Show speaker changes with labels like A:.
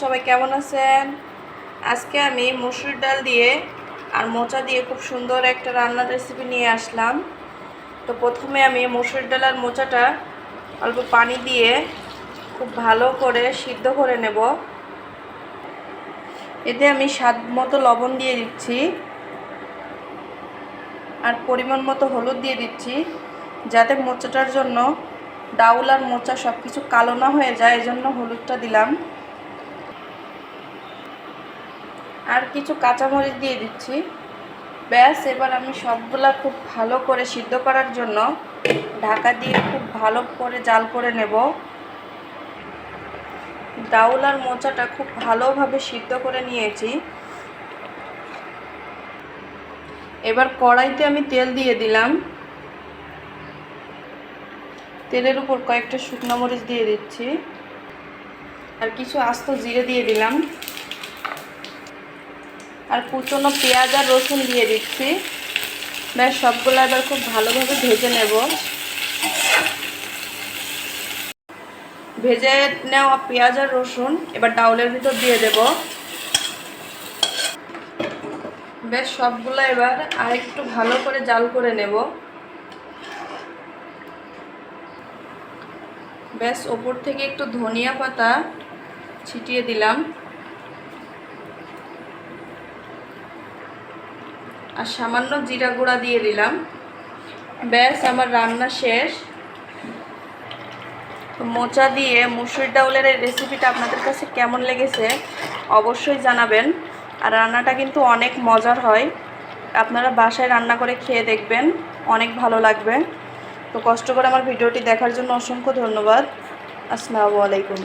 A: সবাই কেমন আছেন? আজকে আমি মসুর ডাল দিয়ে আর মোচা দিয়ে খুব সুন্দর একটা রান্নার রেসিপি নিয়ে আসলাম। তো প্রথমে আমি মসুর ডাল আর মোচাটা অল্প পানি দিয়ে খুব ভালো করে সিদ্ধ করে নেব। এতে আমি স্বাদ মতো লবণ দিয়ে দিচ্ছি আর পরিমাণ মতো হলুদ দিয়ে দিচ্ছি, যাতে মোচাটার জন্য ডাউল আর মোচা সব কিছু কালো না হয়ে যায়, এজন্য হলুদটা দিলাম। আর কিছু কাঁচামরিচ দিয়ে দিচ্ছি। ব্যাস, এবার আমি সবগুলা খুব ভালো করে সিদ্ধ করার জন্য ঢাকা দিয়ে খুব ভালো করে জাল করে নেব। ডাউল আর মোচাটা খুব ভালোভাবে সিদ্ধ করে নিয়েছি। এবার কড়াইতে আমি তেল দিয়ে দিলাম। তেলের উপর কয়েকটা শুকনো মরিচ দিয়ে দিচ্ছি আর কিছু আস্ত জিরে দিয়ে দিলাম আর কুচনো পেঁয়াজ আর রসুন দিয়ে দিচ্ছি। ব্যাস, সবগুলো এবার খুব ভালোভাবে ভেজে নেব। ভেজে নেওয়া পেঁয়াজ আর রসুন এবার ডাউলের ভিতর দিয়ে দেব। বেশ, সবগুলো এবার আরেকটু ভালো করে জাল করে নেব। ব্যাস, ওপর থেকে একটু ধনিয়া পাতা ছিটিয়ে দিলাম আর সামান্য জিরা গুঁড়া দিয়ে দিলাম। ব্যাস, আমার রান্না শেষ। মোচা দিয়ে মুসুর ডাউলের এই রেসিপিটা আপনাদের কাছে কেমন লেগেছে অবশ্যই জানাবেন। আর রান্নাটা কিন্তু অনেক মজার হয়, আপনারা বাসায় রান্না করে খেয়ে দেখবেন, অনেক ভালো লাগবে। তো কষ্ট করে আমার ভিডিওটি দেখার জন্য অসংখ্য ধন্যবাদ। আসসালামু আলাইকুম।